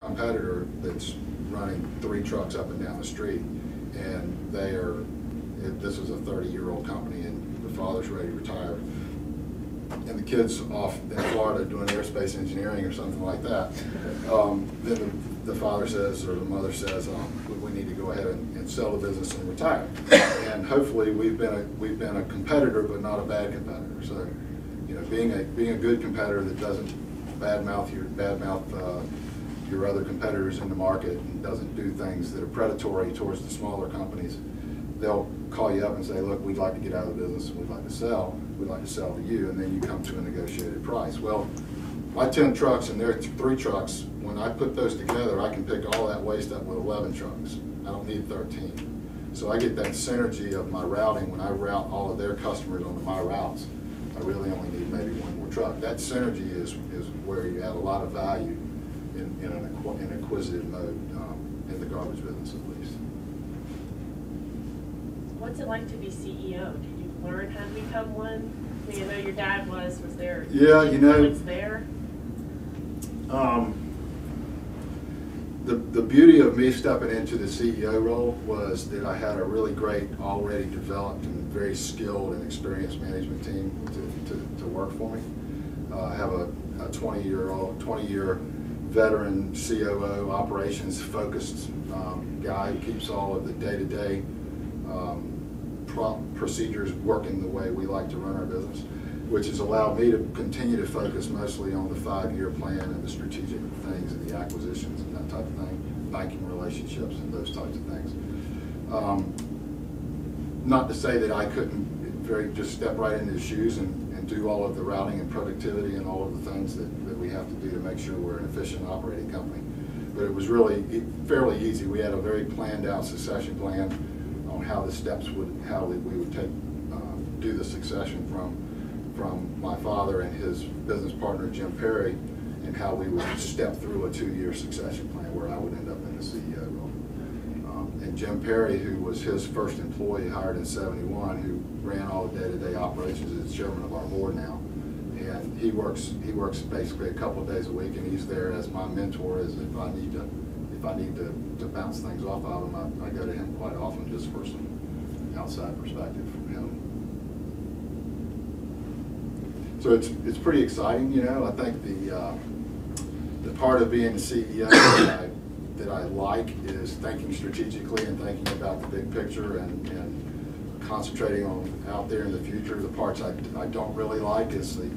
Competitor that's running 3 trucks up and down the street, and this is a 30-year-old company, and the father's ready to retire, and the kid's off in Florida doing aerospace engineering or something like that. Then the father says, or the mother says, we need to go ahead and sell the business and retire. And hopefully we've been a competitor, but not a bad competitor. So, you know, being a good competitor that doesn't badmouth your other competitors in the market and doesn't do things that are predatory towards the smaller companies. They'll call you up and say, look, we'd like to get out of the business and we'd like to sell to you, and then you come to a negotiated price. Well, my 10 trucks and their 3 trucks, when I put those together, I can pick all that waste up with 11 trucks. I don't need 13. So I get that synergy of my routing. When I route all of their customers onto my routes, I really only need maybe 1 more truck. That synergy is where you add a lot of value in an acquisitive mode in the garbage business, at least. What's it like to be CEO? Did you learn how to become one? I mean, I know your dad was there. Yeah, you know, there. The beauty of me stepping into the CEO role was that I had a really great, already developed and very skilled and experienced management team to work for me. I have a 20-year veteran COO, operations focused guy who keeps all of the day-to-day procedures working the way we like to run our business, which has allowed me to continue to focus mostly on the 5-year plan and the strategic things and the acquisitions and that type of thing, banking relationships and those types of things. Not to say that I couldn't just step right into his shoes and do all of the routing and productivity and all of the things that we have to do to make sure we're an efficient operating company. But it was really fairly easy. We had a very planned out succession plan on how the steps how we would do the succession from my father and his business partner Jim Perry, and how we would step through a 2-year succession plan where I would end up in the CEO role. And Jim Perry, who was his first employee hired in '71, who ran all the day-to-day operations, is chairman of our board now. And he works basically a couple of days a week, and he's there as my mentor. As if I need to bounce things off of him, I go to him quite often just for some outside perspective from him. So it's pretty exciting, you know. I think the part of being the CEO that I like is thinking strategically and thinking about the big picture and concentrating on out there in the future. The parts I don't really like is the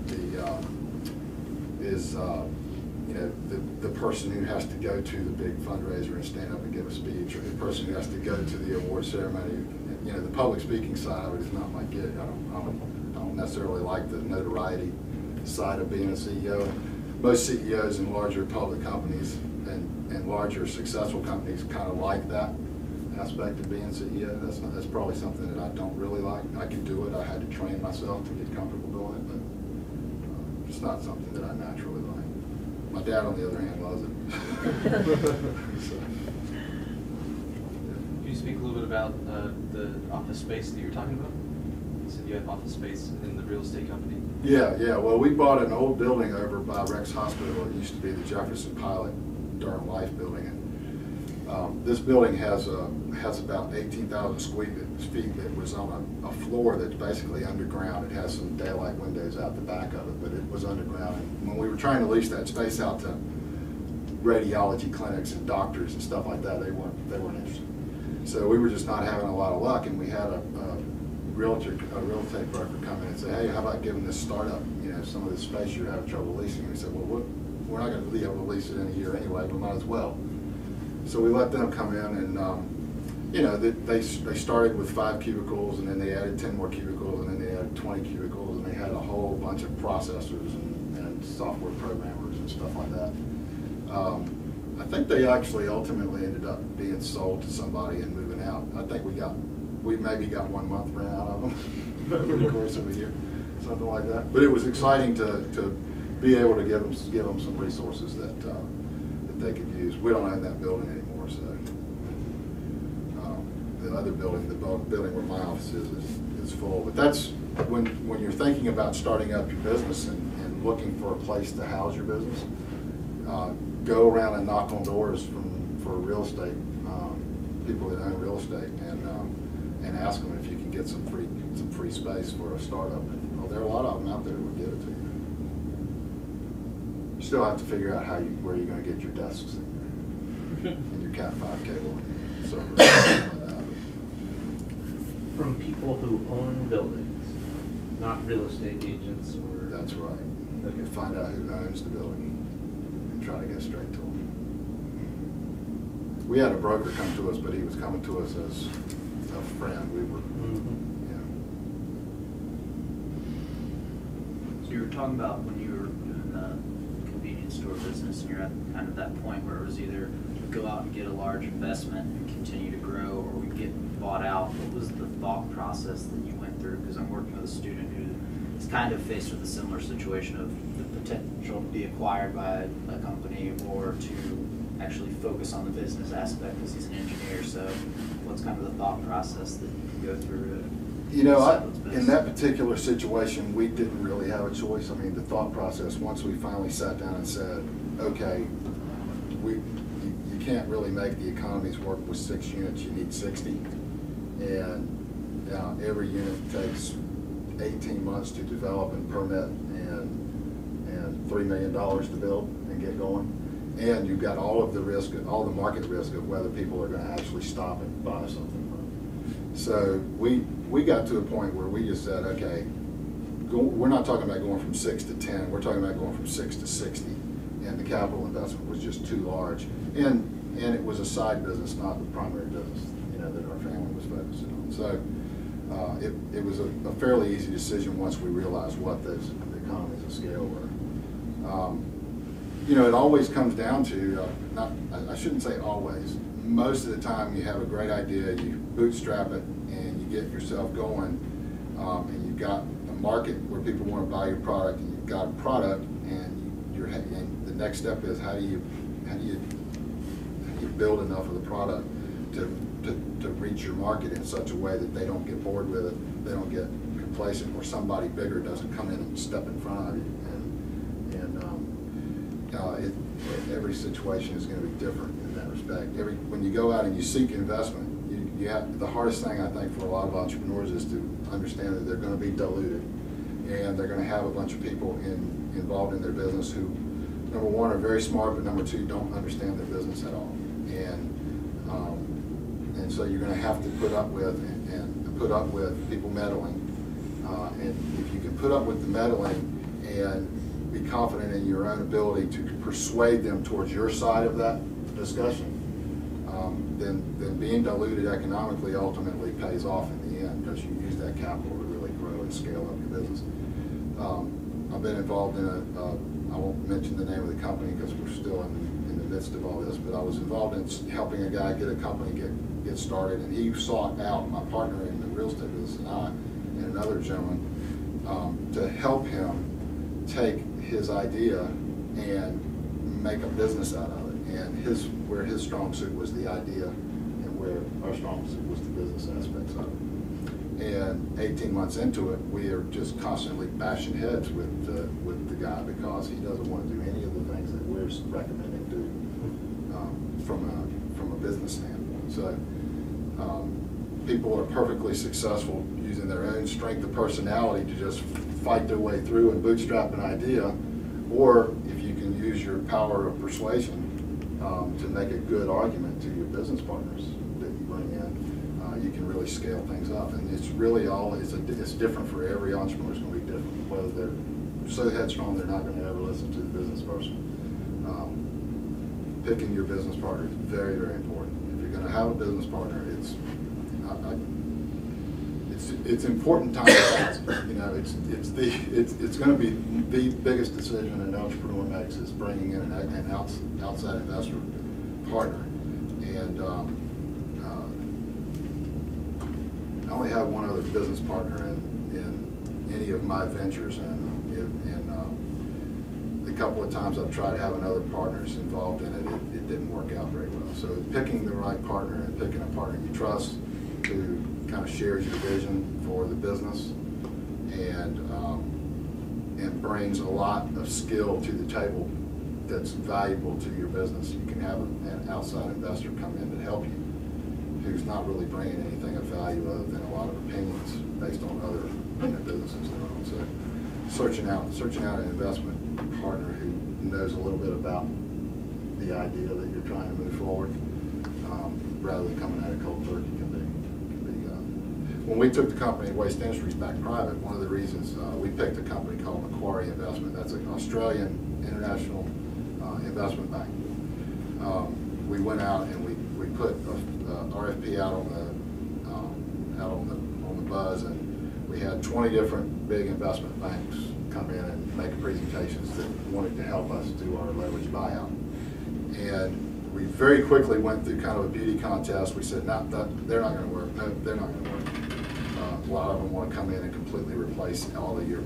person who has to go to the big fundraiser and stand up and give a speech, or the person who has to go to the award ceremony. You know, the public speaking side of it is not my gig. I don't necessarily like the notoriety side of being a CEO. Most CEOs in larger public companies and larger successful companies kind of like that aspect of being CEO. That's probably something that I don't really like. I can do it. I had to train myself to get comfortable doing it, but it's not something that I naturally like. My dad, on the other hand, loves it. So, Can you speak a little bit about the office space that you're talking about? You said you have office space in the real estate company. Yeah. Well, we bought an old building over by Rex Hospital. It used to be the Jefferson Pilot Durham Life building. And this building has about 18,000 square feet that was on a floor that's basically underground. It has some daylight windows out the back of it, but it was underground. And when we were trying to lease that space out to radiology clinics and doctors and stuff like that, they weren't interested. So we were just not having a lot of luck, and we had a real estate broker come in and say, hey, how about giving this startup, you know, some of this space you're having trouble leasing? We said, well, we're not going to be able to lease it in a year anyway, we might as well. So we let them come in, and you know, they started with 5 cubicles, and then they added 10 more cubicles, and then they added 20 cubicles, and they had a whole bunch of processors and software programmers and stuff like that. I think they actually ultimately ended up being sold to somebody and moving out. I think we maybe got 1 month rent out of them over the course of a year, something like that. But it was exciting to be able to give them some resources that they could use. We don't own that building anymore, so the other building, the building where my office is full. But that's when you're thinking about starting up your business and looking for a place to house your business. go around and knock on doors for real estate, people that own real estate, and ask them if you can get some free space for a startup. Well, there are a lot of them out there that would give it to you. You still have to figure out where you're going to get your desks and your Cat 5 cable and server. From people who own buildings, not real estate agents or... That's right. Okay. You find out who owns the building and try to get straight to them. We had a broker come to us, but he was coming to us as a friend. We were, So you were talking about when you were doing the convenience store business, and you're at kind of that point where it was either go out and get a large investment and continue to grow, or we get bought out. What was the thought process that you went through? Because I'm working with a student who is kind of faced with a similar situation of the potential to be acquired by a company or to actually focus on the business aspect because he's an engineer. So what's kind of the thought process that you go through? you know, in that particular situation, we didn't really have a choice. I mean, the thought process, once we finally sat down and said, okay, you can't really make the economies work with 6 units, you need 60. And every unit takes 18 months to develop and permit and $3 million to build and get going. And you've got all of the risk, all the market risk of whether people are going to actually stop and buy something from it. So we got to a point where we just said, okay, we're not talking about going from 6 to 10, we're talking about going from 6 to 60. And the capital investment was just too large. And it was a side business, not the primary business, you know, that our family was focusing on. So it was a fairly easy decision once we realized what the economies of scale were. You know, it always comes down to, I shouldn't say always, most of the time you have a great idea, you bootstrap it, and you get yourself going, and you've got a market where people want to buy your product, and you've got a product, and the next step is how do you build enough of the product to reach your market in such a way that they don't get bored with it, they don't get complacent, or somebody bigger doesn't come in and step in front of you. Every situation is going to be different in that respect. When you go out and you seek investment, you have, the hardest thing I think for a lot of entrepreneurs is to understand that they're going to be diluted, and they're going to have a bunch of people involved in their business who, number one, are very smart, but number two, don't understand their business at all. And so you're going to have to put up with people meddling. And if you can put up with the meddling and be confident in your own ability to persuade them towards your side of that discussion, then being diluted economically ultimately pays off in the end, because you use that capital to really grow and scale up your business. I've been involved in I won't mention the name of the company because we're still in the midst of all this, but I was involved in helping a guy get a company get started, and he sought out my partner in the real estate business and another gentleman to help him take his idea and make a business out of it. And where his strong suit was the idea, and where our strong suit was the business aspects of it. And 18 months into it, we are just constantly bashing heads with the guy because he doesn't want to do any of the things that we're recommending do from a business standpoint. So people are perfectly successful using their own strength of personality to just fight their way through and bootstrap an idea, or if you can use your power of persuasion to make a good argument to your business partners that you bring in, you can really scale things up. And it's really it's different for every entrepreneur. It's going to be different, whether they're so headstrong they're not going to ever listen to the business person. Picking your business partner is very, very important. If you're going to have a business partner, it's important time to pass. You know, it's going to be the biggest decision an entrepreneur makes is bringing in an outside investor partner. And I only have one other business partner in any of my ventures, and the couple of times I've tried having other partners involved in it, it didn't work out very well. So picking the right partner and picking a partner you trust who kind of shares your vision for the business and brings a lot of skill to the table that's valuable to your business. You can have an outside investor come in to help you, who's not really bringing anything of value other than a lot of opinions based on other businesses they're on. So searching out an investment partner who knows a little bit about the idea that you're trying to move forward, rather than coming at it cold turkey can be. When we took the company Waste Industries back private, one of the reasons we picked a company called Macquarie Investment. That's an Australian international investment bank. We went out and we put a RFP out on the buzz, and we had 20 different big investment banks come in and make presentations that wanted to help us do our leverage buyout. And we very quickly went through kind of a beauty contest. We said, no, they're not going to work. No, they're not going to work. A lot of them want to come in and completely replace all of your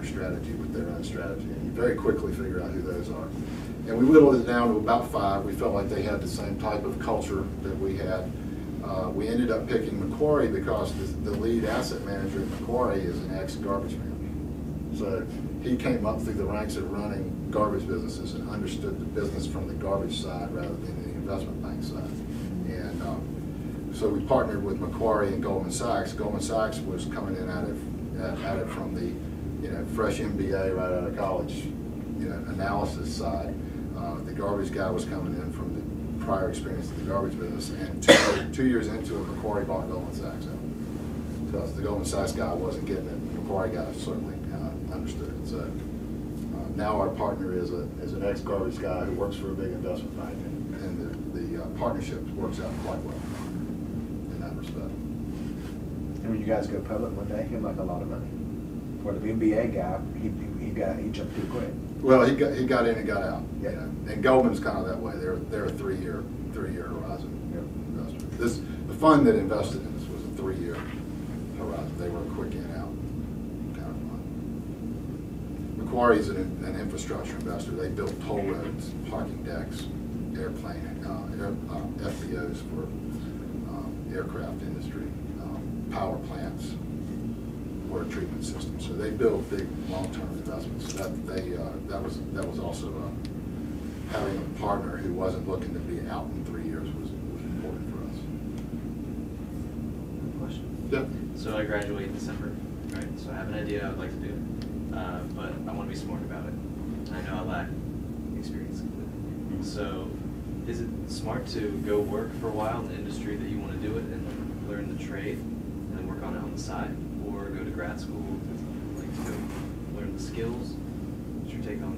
strategy with their own strategy. And you very quickly figure out who those are. And we whittled it down to about 5. We felt like they had the same type of culture that we had. We ended up picking Macquarie because the lead asset manager at Macquarie is an ex-garbage man. So he came up through the ranks of running garbage businesses and understood the business from the garbage side rather than the investment bank side. And so we partnered with Macquarie and Goldman Sachs. Goldman Sachs was coming in at it from the fresh MBA right out of college analysis side. The garbage guy was coming in from the prior experience in the garbage business, and 2 years into it, Macquarie bought Goldman Sachs out. Because the Goldman Sachs guy wasn't getting it, the Macquarie guy certainly understood it. So now our partner is an ex-garbage guy who works for a big investment bank, and the partnership works out quite well in that respect. And when you guys go public one day, he'll make a lot of money. For the MBA guy, he jumped too quick. Well, he got in and got out. Yeah. And Goldman's kind of that way. They're a three-year horizon investor. The fund that invested in this was a 3-year horizon. They were a quick in out kind of fund. Macquarie's an infrastructure investor. They built toll roads, parking decks, airplane, FBOs for aircraft industry, power plants, water treatment systems. So they build big long-term investments. So that was also having a partner who wasn't looking to be out in 3 years was important for us. Question? Yeah. So I graduate in December, right? So I have an idea I would like to do, but I want to be smart about it. I know I lack experience completely. So is it smart to go work for a while in the industry that you want to do it and learn the trade and then work on it on the side? Or go to grad school, like to go learn the skills? What's your take on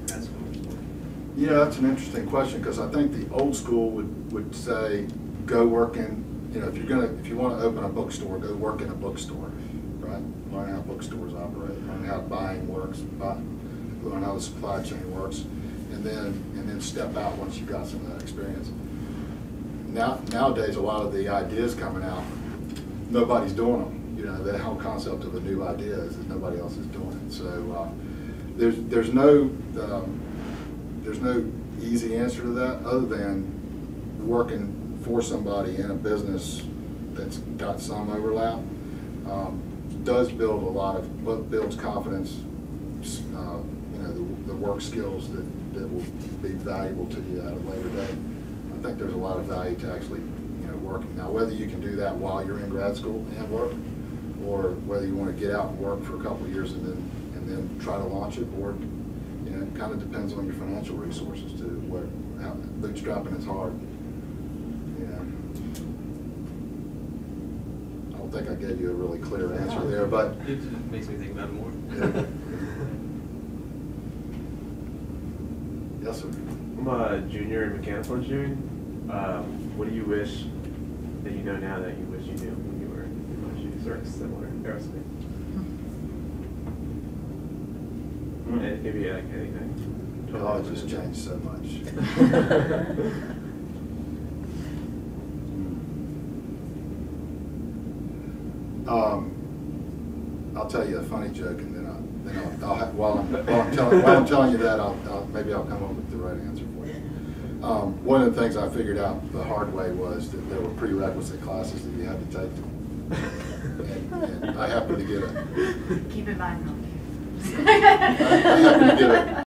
grad school? Yeah, that's an interesting question, because I think the old school would say go work in, if you want to open a bookstore, go work in a bookstore, right? Learn how bookstores operate, learn how buying works, learn how the supply chain works, and then step out once you've got some of that experience. Nowadays, a lot of the ideas coming out, nobody's doing them. The whole concept of a new idea is that nobody else is doing it. So there's no easy answer to that other than working for somebody in a business that's got some overlap. Does build builds confidence. The work skills that will be valuable to you at a later date. I think there's a lot of value to actually working. Now, whether you can do that while you're in grad school and work, or whether you want to get out and work for a couple of years and then try to launch it, or it kind of depends on your financial resources too. Bootstrapping is hard. I don't think I gave you a really clear answer there, but it makes me think about it more. Yeah. Yes, sir. I'm a junior in mechanical engineering. What do you wish that you know now that you wish you knew when you were in engineering, sort of similar aerospace? And it could be like anything. College has changed so much. I'll tell you a funny joke, and then while I'm telling you that, maybe I'll come up with the right answer for you. One of the things I figured out the hard way was that there were prerequisite classes that you had to take, and I happened to get Keep in mind, I happened to get